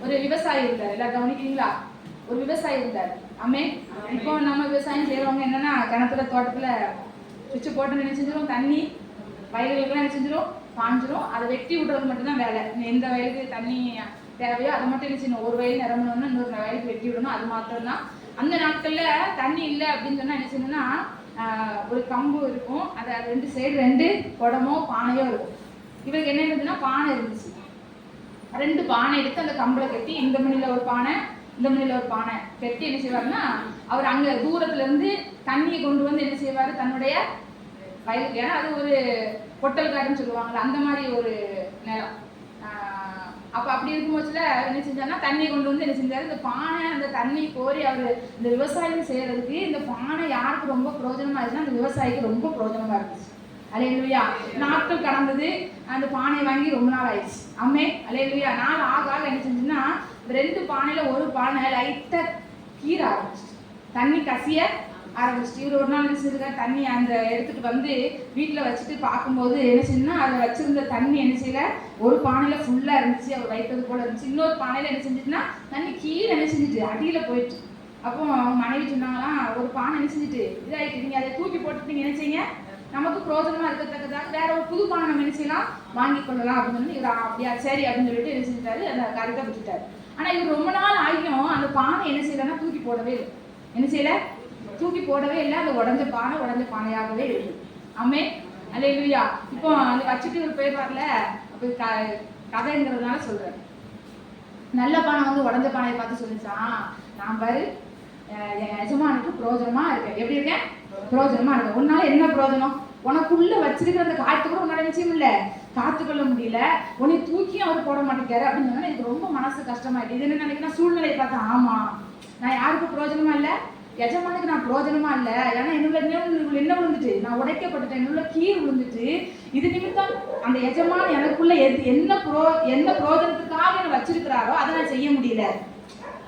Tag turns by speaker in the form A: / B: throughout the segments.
A: ஒரு விவசாயி இருந்தார். எல்லாம் கவனிக்கிறீங்களா? ஒரு விவசாயி இருந்தார். ஆமே. இப்போ நம்ம விவசாயம் செய்யறவங்க என்னன்னா, கிணத்துல தோட்டத்துல சுவிட்ச் போட்டு என்ன செஞ்சிடும், தண்ணி வயல்களுக்கெல்லாம் என்ன செஞ்சிடும், பாஞ்சிரும். அதை வெட்டி விடுறது மட்டும்தான் வேலை. எந்த வயலுக்கு தண்ணி தேவையோ அதை மட்டும் என்ன செய்யணும், ஒரு வயல் நிரம்பணும்னா இன்னொரு வயலுக்கு வெட்டி விடணும், அது மாத்திரம் தான். அந்த நாட்கள்ல தண்ணி இல்லை அப்படின்னு சொன்னா என்ன செய்யணும்னா, ஒரு கம்பு இருக்கும், அதை 2 சைடு 2 குடமோ பானையோ இருக்கும். இவருக்கு என்ன இருந்ததுன்னா பானை இருந்துச்சு. 2 பானை எடுத்து அந்த கம்பளை கட்டி, இந்த மணில ஒரு பானை இந்த மணில ஒரு பானை கட்டி என்ன செய்வாருன்னா, அவர் அங்க தூரத்துல இருந்து தண்ணியை கொண்டு வந்து என்ன செய்வாரு, தன்னுடைய வயலுக்கு. ஏன்னா அது ஒரு பொட்டல் காடுன்னு சொல்லுவாங்கல்ல, அந்த மாதிரி ஒரு நிலம். அப்போ அப்படி இருக்கும்போதுல என்ன செஞ்சாருன்னா, தண்ணியை கொண்டு வந்து என்ன செஞ்சாரு, இந்த பானை அந்த தண்ணி கோரி அவர் இந்த விவசாயம் செய்யறதுக்கு இந்த பானை யாருக்கு ரொம்ப பிரயோஜனமா இருந்துச்சுன்னா, அந்த விவசாயிக்கு ரொம்ப பிரயோஜனமா இருந்துச்சு. அல்லேலூயா. நாட்கள் கடந்தது, அந்த பானையை வாங்கி ரொம்ப நாள் ஆயிடுச்சு. அம்மே அல்லேலூயா. நாள் ஆக என்ன செஞ்சுன்னா, 2 பானையில ஒரு பானை லைட்டா கீர ஆரம்பிச்சு, தண்ணி கசிய ஆரம்பிச்சு. இவர் ஒரு நாள் என்ன செஞ்சிருக்காரு, தண்ணி அந்த எடுத்துட்டு வந்து வீட்டில் வச்சுட்டு பார்க்கும்போது என்ன செஞ்சுன்னா, அதை வச்சிருந்த தண்ணி என்ன செய்யல, ஒரு பானையில ஃபுல்லா இருந்துச்சு, அவர் வைத்தது போல இருந்துச்சு. இன்னொரு பானையில என்ன செஞ்சுட்டுன்னா, தண்ணி கீழே என்ன செஞ்சுட்டு அடியில போயிட்டு. அப்போ அவங்க மனைவி சொன்னாங்களாம், ஒரு பானை என்ன செஞ்சுட்டு இதாயிட்டு, நீங்க அதை தூக்கி போட்டுட்டு நீங்க என்ன செய்யுங்க, நமக்கு பிரோஜனமா இருக்கத்தக்கதாக வேற ஒரு புது பானை நம்ம என்ன செய்யலாம், வாங்கி கொள்ளலாம் அப்படின்னு சொல்லி இவர் அப்படியா சரி அப்படின்னு சொல்லிட்டு என்ன செஞ்சுட்டாரு, அந்த கருத்தை விட்டுட்டாரு. ஆனா இவர் ரொம்ப நாள் ஆகியும் அந்த பானை என்ன செய்யலன்னா தூக்கி போடவே இல்லை. என்ன செய்யல, தூக்கி போடவே இல்லை. அந்த உடஞ்ச பானையாகவே இருக்கு. அம்மே அல்லேலூயா. இப்போ அதை வச்சுட்டு இவர் போயிடுவார்ல, அப்போ கதைங்கிறதுனால சொல்றேன். நல்ல பானை வந்து உடஞ்ச பானையை பார்த்து சொல்லிச்சான், நான் பாரு என் எஜமானுக்கு பிரோஜனமா இருக்கேன். எப்படி இருக்கேன், பிரோஜனமா இருக்கேன். உன்னால என்ன பிரோஜனம், உனக்குள்ள வச்சிருக்கிற அந்த காற்று கூட உன்னால நிச்சயம் இல்லை காத்துக்கொள்ள முடியல, உன்னை தூக்கியும் அவர் போட மாட்டேங்காரு அப்படின்னு சொன்னா எனக்கு ரொம்ப மனசு கஷ்டமாயிட்டு. இது என்ன நினைக்கிறேன், சூழ்நிலையை பார்த்தா ஆமா நான் யாருக்கும் பிரோஜனமா இல்லை, எஜமானுக்கு நான் பிரோஜனமா இல்லை. ஏன்னா என்னுள்ள என்ன விழுந்துட்டு, நான் உடைக்கப்பட்டுட்டேன், என்னுள்ள கீழ் விழுந்துட்டு. இது நிமித்தம் அந்த எஜமான் எனக்குள்ள என்ன பிரோஜனத்துக்காக என்ன வச்சிருக்கிறாரோ அதை நான் செய்ய முடியல,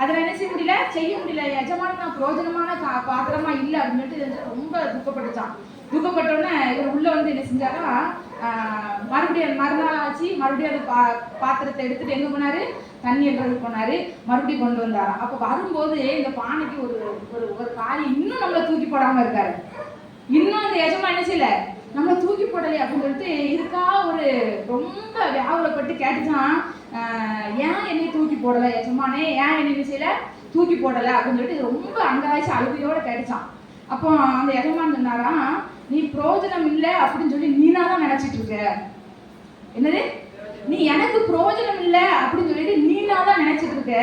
A: அதை என்ன செய்ய முடியல. எஜமானுக்கு நான் பிரோஜனமான பாத்திரமா இல்லை அப்படின்னு சொல்லிட்டு ரொம்ப துக்கப்பட்டுச்சான். துக்கப்பட்டோன்னே இவர் உள்ள வந்து என்ன செஞ்சாரா, மறுபடியும் மறுநாள் ஆச்சு, மறுபடியும் அந்த பாத்திரத்தை எடுத்துட்டு எங்க போனாரு, தண்ணி எடுறதுக்கு போனாரு. மறுபடியும் கொண்டு வந்தாராம். அப்போ வரும்போது இந்த பானைக்கு ஒரு ஒரு காரியம் இன்னும் நம்மளை தூக்கி போடாம இருக்காரு. இன்னும் அந்த எஜமா என்ன செய்யல, நம்மளை தூக்கி போடலை அப்படின்னு சொல்லிட்டு இருக்கா ஒரு ரொம்ப வியாகுலப்பட்டு கேட்டுச்சான், ஏன் என்னை தூக்கி போடலை எஜமானே, ஏன் என்ன செய்யல தூக்கி போடலை அப்படின்னு சொல்லிட்டு ரொம்ப அங்காய்ச்சி அழுகையோட கேட்டுச்சான். அப்போ அந்த எஜமான் சொன்னாராம், நீ பிரோஜனம் இல்லை அப்படின்னு சொல்லி நீனாதான் நினைச்சிட்டு இருக்க. என்னது, நீ எனக்கு பிரோஜனம் இல்லை அப்படின்னு சொல்லிட்டு நீனாதான் நினைச்சிட்டு இருக்க.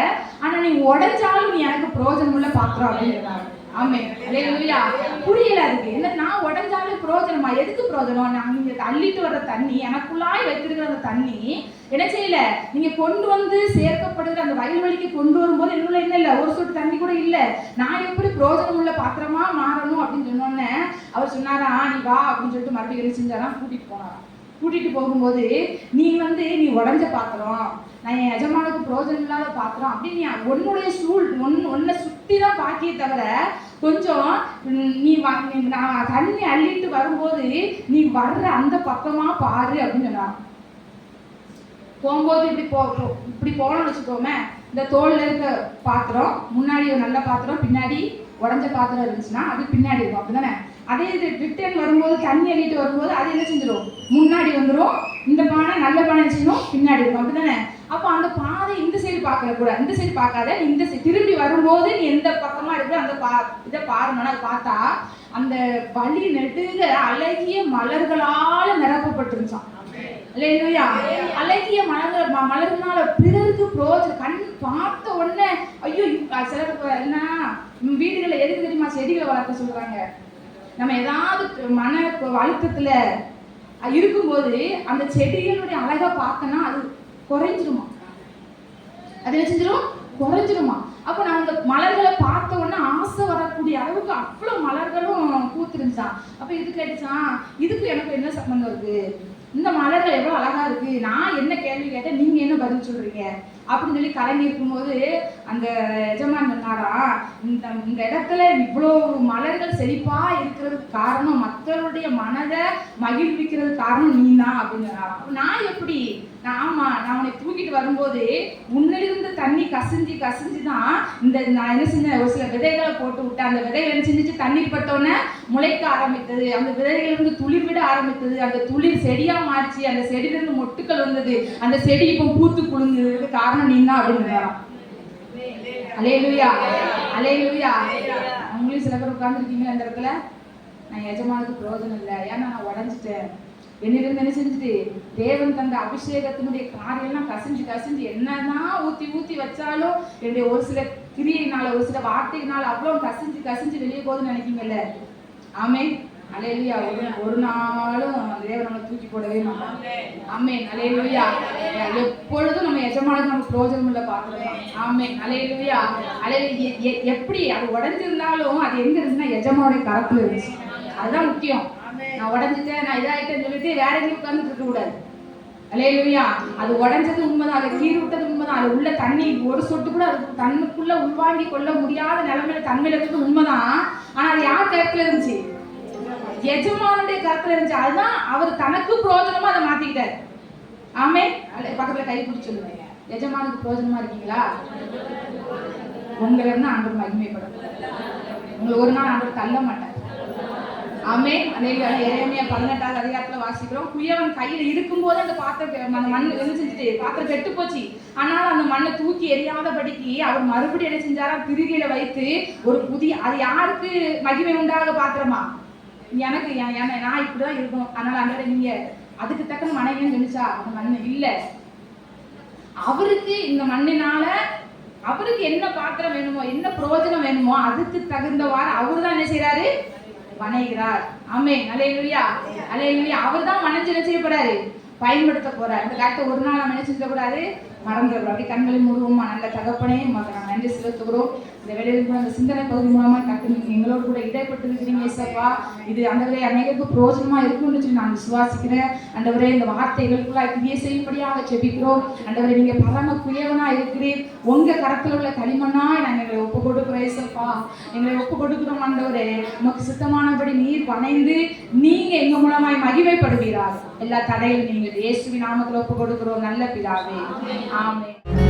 A: ஆனா நீ உடைஞ்சாலும் நீ எனக்கு பிரோஜனம் இல்லை பாக்குறோம் அப்படின்னு. ஆமே அல்லேலூயா. புரியல அதுக்கு என்ன, நான் உடைஞ்சாலும் பிரோஜனமா, எதுக்கு பிரோஜனம், நான் நீங்க அள்ளிட்டு வர்ற தண்ணி, எனக்குள்ளாய் வைத்திருக்கிற அந்த தண்ணி என்ன செய்யல, நீங்க கொண்டு வந்து சேர்க்கப்படுகிற அந்த வயல்வெளிக்கு கொண்டு வரும்போது என்னுள்ள என்ன இல்லை, ஒரு சொட்டு தண்ணி கூட இல்லை. நான் எப்படி பிரோஜனம் உள்ள பாத்திரமா மாறணும் அப்படின்னு சொன்னோன்னே அவர் சொன்னாரா, நீ வா அப்படின்னு சொல்லிட்டு மறுபடியும் என்ன செஞ்சாராம், கூட்டிட்டு போனாராம். கூட்டிட்டு போகும்போது நீ உடஞ்ச பாத்திரம், நான் என் எஜமானுக்கு பிரோஜனம் இல்லாத பாத்திரம் அப்படின்னு நீ உன்னுடைய ஒன்னை சுத்தி தான் பாக்கியே தவிர, கொஞ்சம் நீ நான் தண்ணி அள்ளிட்டு வரும்போது நீ வர்ற அந்த பக்கமா பாரு அப்படின்னு சொன்னாங்க. போகும்போது இப்படி போகணும்னு வச்சுக்கோமே, இந்த தோல்ல இருக்க பாத்திரம் முன்னாடி ஒரு நல்ல பாத்திரம், பின்னாடி உடஞ்ச பாத்திரம் இருந்துச்சுன்னா அது பின்னாடி இருக்கும், அப்படிதானே. அதே இது ரிட்டர்ன் வரும்போது தண்ணி அள்ளிட்டு வரும்போது அது என்ன செஞ்சிடும், முன்னாடி வந்துடும். இந்த பானை நல்ல பானை செய்யணும், பின்னாடி இருக்கும், அப்படிதானே. அப்போ அந்த பாதை இந்த சைடு பார்க்கல கூட, இந்த சைடு பார்க்காத, நீ இந்த சைடு திரும்பி வரும்போது நீ எந்த பக்கமா இருக்கிற அந்த இதை பாருங்கன்னா, அதை பார்த்தா அந்த வழி நெடுக அழகிய மலர்களால நிரப்பப்பட்டிருந்தான். அல்லேலூயா. அழகிய மலர்னால பிறருக்கு பிரோஜனம். கண் பார்த்த உடனே ஐயோ, சிலருக்கு என்ன வீடுகளை எதுக்கு தெரியுமா செடிகளை வளர்க்க சொல்றாங்க. நம்ம ஏதாவது மன அழுத்தத்துல இருக்கும்போது அந்த செடிகளுடைய அழகா பார்த்தோன்னா அது குறைஞ்சிருமா, அது என்ன செஞ்சிடும், குறைஞ்சிருமா. அப்போ நான் அந்த மலர்களை பார்த்த உடனே ஆசை வரக்கூடிய அளவுக்கு அவ்வளவு மலர்களும் பூத்திருந்துச்சான். அப்போ இது கேட்டுச்சான், இதுக்கு எனக்கு என்ன சம்பந்தம் இருக்கு, இந்த மலர்கள் எவ்வளவு அழகா இருக்கு, நான் என்ன கேள்வி கேட்டேன், நீங்க என்ன பதில் சொல்றீங்க அப்படின்னு சொல்லி கலங்கி இருக்கும்போது அந்த எஜமான் சொன்னாரா, இந்த இடத்துல இவ்வளவு மலர்கள் செழிப்பா இருக்கிறதுக்கு காரணம், மக்களுடைய மனதை மகிழ்விக்கிறது காரணம் நீ தான் அப்படின்னு சொன்னாரா. நான் எப்படி ஆமா, நான் உன்னை தூக்கிட்டு வரும்போது முன்னிலிருந்து தண்ணி கசிஞ்சு தான் நான் என்ன செஞ்சேன், ஒரு சில விதைகளை போட்டு விட்டேன். அந்த விதைகள் என்ன செஞ்சுச்சு, தண்ணீர் பட்டோன்னே முளைக்க ஆரம்பித்தது. அந்த விதைகளிலிருந்து துளிர் விட ஆரம்பித்தது. அந்த துளிர் செடியா மாறிச்சு. அந்த செடியிலிருந்து மொட்டுக்கள் வந்தது. அந்த செடி இப்போ பூத்து குலுங்குறதுக்கு காரணம் நீங்க அப்படின்னு. அல்லேலூயா, அல்லேலூயா. அவங்களையும் சில பேர் உட்கார்ந்துருக்கீங்களா இந்த இடத்துல, நான் எஜமானுக்கு பிரயோஜனம் இல்லை, ஏன்னா நான் உடஞ்சிட்டேன். என்னிலிருந்து என்ன செஞ்சுட்டு தேவன் தந்த அபிஷேகத்தினுடைய காரியெல்லாம் கசிஞ்சு என்னதான் ஊத்தி வச்சாலும் என்னுடைய ஒரு சில கிரியையினால, ஒரு சில வார்த்தையினால அவ்வளோ கசிஞ்சு வெளியே போகுதுன்னு நினைக்கீங்கல்ல. ஆமே, அல்லேலூயா. ஒரு நாளும் தேவன் நம்மளை தூக்கி போடவே மாட்டான். ஆமே, அல்லேலூயா. எப்பொழுதும் நம்ம எஜமானுக்கு நம்ம பிரயோஜனம் இல்லை பார்க்கலாம். ஆமே, அல்லேலூயா. அல்லேலூயா. எப்படி அது உடஞ்சிருந்தாலும் அது எங்க இருந்துச்சுன்னா எஜமானுடைய கரத்துல இருந்துச்சு. அதுதான் முக்கியம். நான் உடஞ்சிட்டேன், நான் இதாயிட்டேன்னு சொல்லிட்டு வேற எங்கேயும் உட்கார்ந்துட்டு இருக்க கூடாது. அல்லேலூயா. அது உடஞ்சது உண்மைதான், அதை கீறி விட்டது உண்மைதான். அது உள்ள தண்ணி ஒரு சொட்டு கூட அது தண்ணுக்குள்ள உள்வாங்கி கொள்ள முடியாத நிலைமையில தன்மையில இருக்கிறது உண்மைதான். ஆனா அது யார் கருத்துல இருந்துச்சு? எஜமானுடைய கருத்துல இருந்துச்சு. அதுதான் அவர் தனக்கு பிரயோஜனமா அதை மாத்திக்கிட்டாரு. ஆமே, பக்கத்துல கை பிடிச்சு சொல்லுங்க, எஜமானுக்கு பிரயோஜனமா இருக்கீங்களா? உங்களை இருந்து ஆண்டவர் மகிமைப்படும். உங்களை ஒரு நாள் ஆண்டவர் தள்ள மாட்டார். ஆமே, எரேமியா 18வது அதிகாரத்துல வாசிக்கிறோம். குயவன் கையில இருக்கும்போது அந்த பாத்திரம், அந்த மண் என்ன செஞ்சுட்டு பாத்திரம் கெட்டு போச்சு. ஆனாலும் அந்த மண்ணை தூக்கி எரியாதபடிக்கு அவர் மறுபடியும் என்ன செஞ்சாரா, திருகையில வைத்து ஒரு புதிய, அது யாருக்கு மகிமை உண்டாக பாத்திரமா? எனக்கு நான் இப்படிதான் இருக்கணும், அதனால அந்த நீங்க அதுக்கு தக்க மனைவின்னு நினைச்சா அந்த மண்ணு இல்ல. அவருக்கு இந்த மண்ணினால அவருக்கு என்ன பாத்திரம் வேணுமோ, என்ன பிரயோஜனம் வேணுமோ அதுக்கு தகுந்தவாறு அவரு தான் என்ன செய்யறாரு, வணைகிறார். ஆமே, அல்லேலூயா, அல்லேலூயா. அவர் தான் வணைஞ்சு என்ன செய்ய போறாரு, பயன்படுத்த போறார். இந்த காலத்தை ஒரு நாள் நம்ம என்ன செஞ்சிடக்கூடாது, மறந்துடக்கூடாது. அப்படி கண்களை மூடுவோமா. நல்ல தகப்பனே, நம்ம நன்றி செலுத்துகிறோம். இந்த வேலையில் கூட அந்த சிந்தனை பகுதி மூலமா கட்டு எங்களோடு கூட இடைப்பட்டு இருக்கிறீங்க ஏசப்பா. இது ஆண்டவரே அநேகருக்கு பிரயோஜனமா இருக்கும்னு சொல்லி நான் விசுவாசிக்கிறேன். ஆண்டவரே, இந்த வார்த்தைகளுக்குள்ள கிரியை செய்யும்படியாக ஜெபிக்கிறோம். ஆண்டவரே, நீங்க பரம குயவனா இருக்கிறீர். உங்க கரத்துல உள்ள களிமண்ணாய் நாங்கள் எங்களை ஒப்பு கொடுக்கிறோம் ஏசப்பா. எங்களை ஒப்பு கொடுக்கிறோம் ஆண்டவரே. உமக்கு சித்தமானபடி நீர் பணைந்து நீங்க எங்க மூலமாய் மகிமைப்படுவீராக. எல்லா தடையும் நீங்கள் இயேசுவின் நாமத்தில் ஒப்பு கொடுக்கிறோம் நல்ல பிதாவே. ஆமென்.